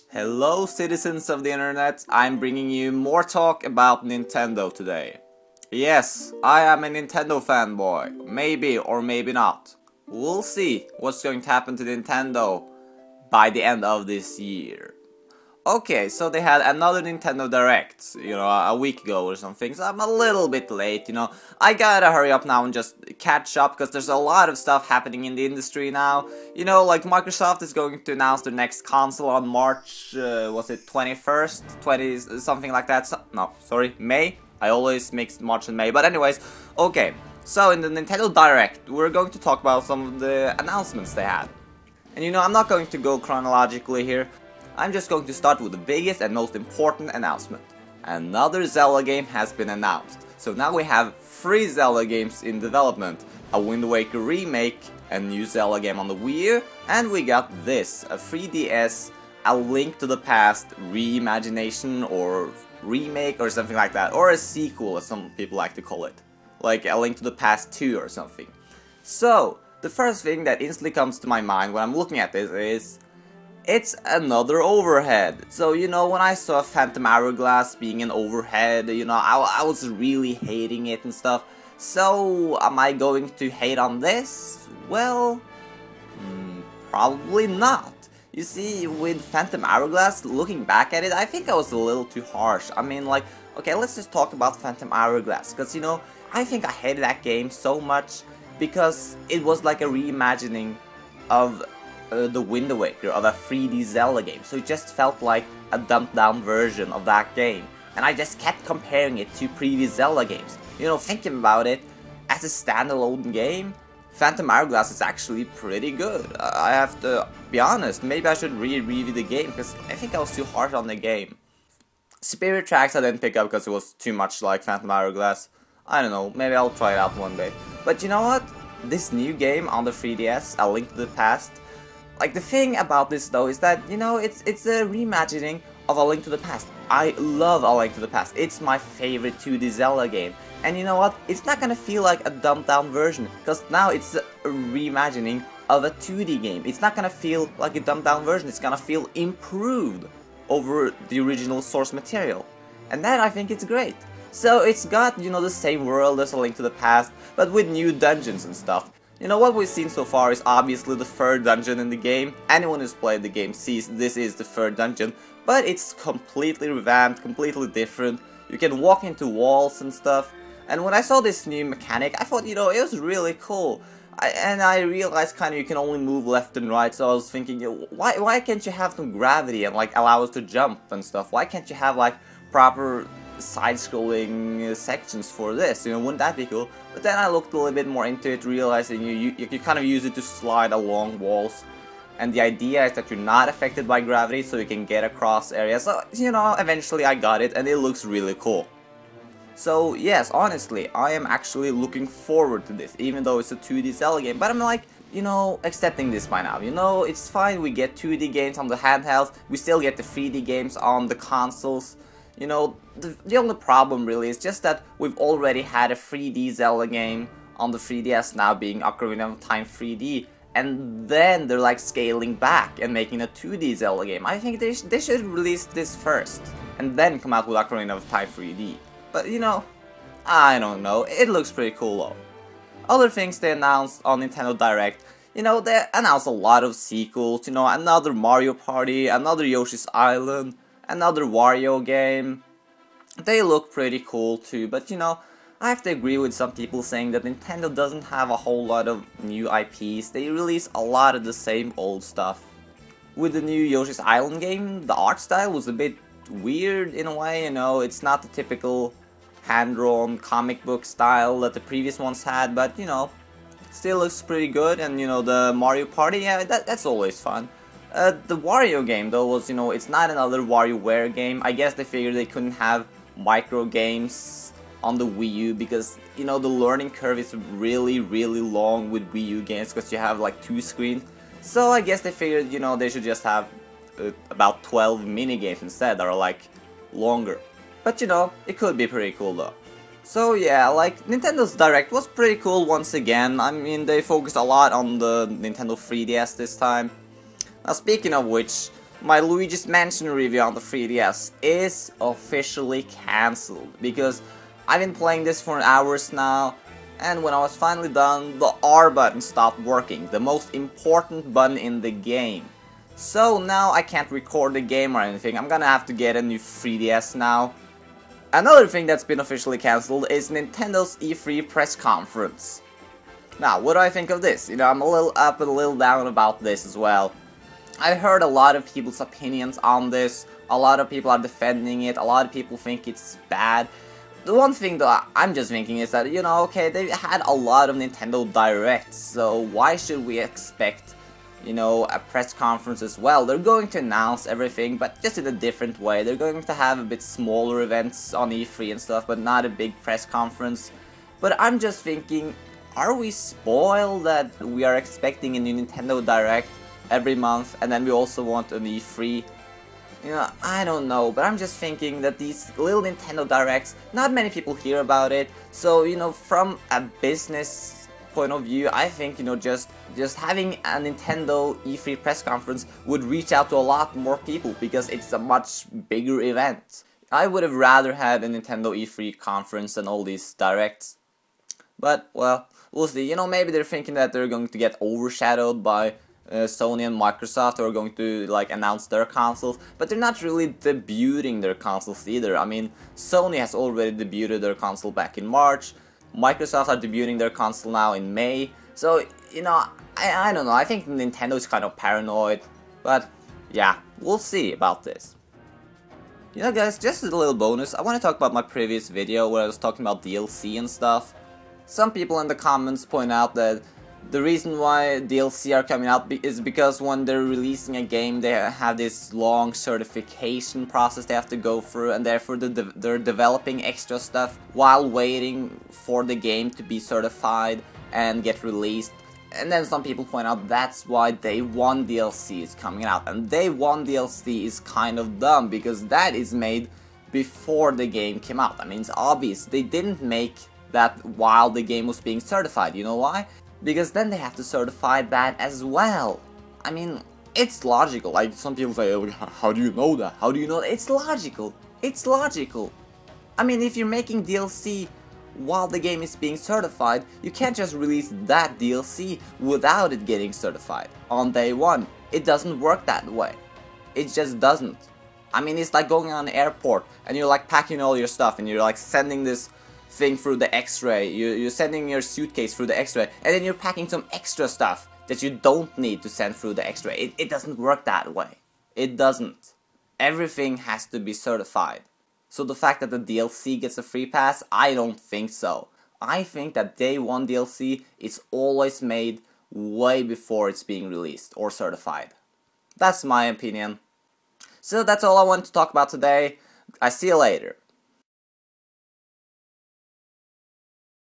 Hello citizens of the internet, I'm bringing you more talk about Nintendo today. Yes, I am a Nintendo fanboy, maybe or maybe not. We'll see what's going to happen to Nintendo by the end of this year. Okay, so they had another Nintendo Direct, a week ago or something, so I'm a little bit late, I gotta hurry up now and just catch up, because there's a lot of stuff happening in the industry now. Like Microsoft is going to announce their next console on March, was it 21st? 20, something like that, May? I always mix March and May, but anyways, okay. So in the Nintendo Direct, we're going to talk about some of the announcements they had. And I'm not going to go chronologically here. I'm just going to start with the biggest and most important announcement. Another Zelda game has been announced. So now we have 3 Zelda games in development. A Wind Waker remake, a new Zelda game on the Wii U, and we got this, a 3DS, A Link to the Past reimagination or remake or something like that. Or a sequel as some people like to call it. Like A Link to the Past 2 or something. So, the first thing that instantly comes to my mind when I'm looking at this is it's another overhead. So, when I saw Phantom Hourglass being an overhead, I was really hating it and stuff. So, am I going to hate on this? Well, probably not. You see, with Phantom Hourglass, looking back at it, I think I was a little too harsh. I mean, okay, let's just talk about Phantom Hourglass. Because, I think I hated that game so much because it was like a reimagining of the Wind Waker, of a 3D Zelda game, so it just felt like a dumbed down version of that game, and I just kept comparing it to previous Zelda games. Thinking about it, as a standalone game, Phantom Hourglass is actually pretty good. I have to be honest, maybe I should review the game, because I think I was too harsh on the game. Spirit Tracks I didn't pick up because it was too much like Phantom Hourglass. I don't know, maybe I'll try it out one day. But you know what? This new game on the 3DS, A Link to the Past, like, the thing about this though is that, it's a reimagining of A Link to the Past. I love A Link to the Past. It's my favorite 2D Zelda game. And you know what? It's not gonna feel like a dumbed down version, because now it's a reimagining of a 2D game. It's not gonna feel like a dumbed down version. It's gonna feel improved over the original source material. And that, I think, it's great. So it's got, the same world as A Link to the Past, but with new dungeons and stuff. What we've seen so far is obviously the 3rd dungeon in the game. Anyone who's played the game sees this is the 3rd dungeon, but it's completely revamped, completely different. You can walk into walls and stuff. And when I saw this new mechanic, I thought, it was really cool. And I realized you can only move left and right, so I was thinking, why can't you have some gravity and allow us to jump and stuff? Why can't you have proper side-scrolling sections for this, wouldn't that be cool? But then I looked a little bit more into it, realizing you kind of use it to slide along walls, and the idea is that you're not affected by gravity, so you can get across areas. So, eventually I got it, and it looks really cool. So yes, honestly, I am actually looking forward to this, even though it's a 2D Zelda game, but I'm accepting this by now. It's fine, we get 2D games on the handhelds, we still get the 3D games on the consoles. The only problem really is just that we've already had a 3D Zelda game on the 3DS now being Ocarina of Time 3D, and then they're scaling back and making a 2D Zelda game. I think they should release this first, and then come out with Ocarina of Time 3D. But I don't know, it looks pretty cool though. Other things they announced on Nintendo Direct, they announced a lot of sequels, another Mario Party, another Yoshi's Island, another Wario game. They look pretty cool too, but I have to agree with some people saying that Nintendo doesn't have a whole lot of new IPs. They release a lot of the same old stuff. With the new Yoshi's Island game, the art style was a bit weird in a way, it's not the typical hand-drawn comic book style that the previous ones had, but still looks pretty good. And the Mario Party, yeah, that's always fun. The Wario game though was, it's not another WarioWare game. I guess they figured they couldn't have micro games on the Wii U because, the learning curve is really, really long with Wii U games because you have 2 screens. So I guess they figured, they should just have about 12 mini games instead that are longer. But it could be pretty cool though. So yeah, Nintendo's Direct was pretty cool once again. I mean, they focused a lot on the Nintendo 3DS this time. Now speaking of which, my Luigi's Mansion review on the 3DS is officially cancelled because I've been playing this for hours now, and when I was finally done, the R button stopped working, the most important button in the game. So now I can't record the game or anything. I'm gonna have to get a new 3DS now. Another thing that's been officially cancelled is Nintendo's E3 press conference. Now, what do I think of this? You know, I'm a little up and a little down about this as well. I heard a lot of people's opinions on this. A lot of people are defending it. A lot of people think it's bad. The one thing that I'm just thinking is that, you know, okay, they had a lot of Nintendo Directs, so why should we expect, you know, a press conference as well? They're going to announce everything, but just in a different way. They're going to have a bit smaller events on E3 and stuff, but not a big press conference. But I'm just thinking, are we spoiled that we are expecting a new Nintendo Direct every month, and then we also want an E3? You know, I don't know, but I'm just thinking that these little Nintendo Directs, not many people hear about it, so, you know, from a business point of view, I think, you know, just having a Nintendo E3 press conference would reach out to a lot more people, because it's a much bigger event. I would have rather had a Nintendo E3 conference than all these Directs. But, well, we'll see. You know, maybe they're thinking that they're going to get overshadowed by Sony and Microsoft, who are going to like announce their consoles, but they're not really debuting their consoles either. I mean, Sony has already debuted their console back in March, Microsoft are debuting their console now in May, so, you know, I don't know, I think Nintendo is kind of paranoid, but yeah, we'll see about this. You know guys, just as a little bonus, I want to talk about my previous video where I was talking about DLC and stuff. Some people in the comments point out that the reason why DLC are coming out is because when they're releasing a game, they have this long certification process they have to go through, and therefore they're developing extra stuff while waiting for the game to be certified and get released. And then some people point out that's why Day 1 DLC is coming out, and Day 1 DLC is kind of dumb because that is made before the game came out. I mean, it's obvious they didn't make that while the game was being certified. You know why? Because then they have to certify that as well. I mean, it's logical. Like, some people say, oh, how do you know that? How do you know that? It's logical. It's logical. I mean, if you're making DLC while the game is being certified, you can't just release that DLC without it getting certified on Day 1. It doesn't work that way. It just doesn't. I mean, it's like going on an airport and you're like packing all your stuff and you're like sending this thing through the x-ray, you're sending your suitcase through the x-ray, and then you're packing some extra stuff that you don't need to send through the x-ray. It doesn't work that way. It doesn't. Everything has to be certified. So the fact that the DLC gets a free pass, I don't think so. I think that Day 1 DLC is always made way before it's being released or certified. That's my opinion. So that's all I want to talk about today. I see you later.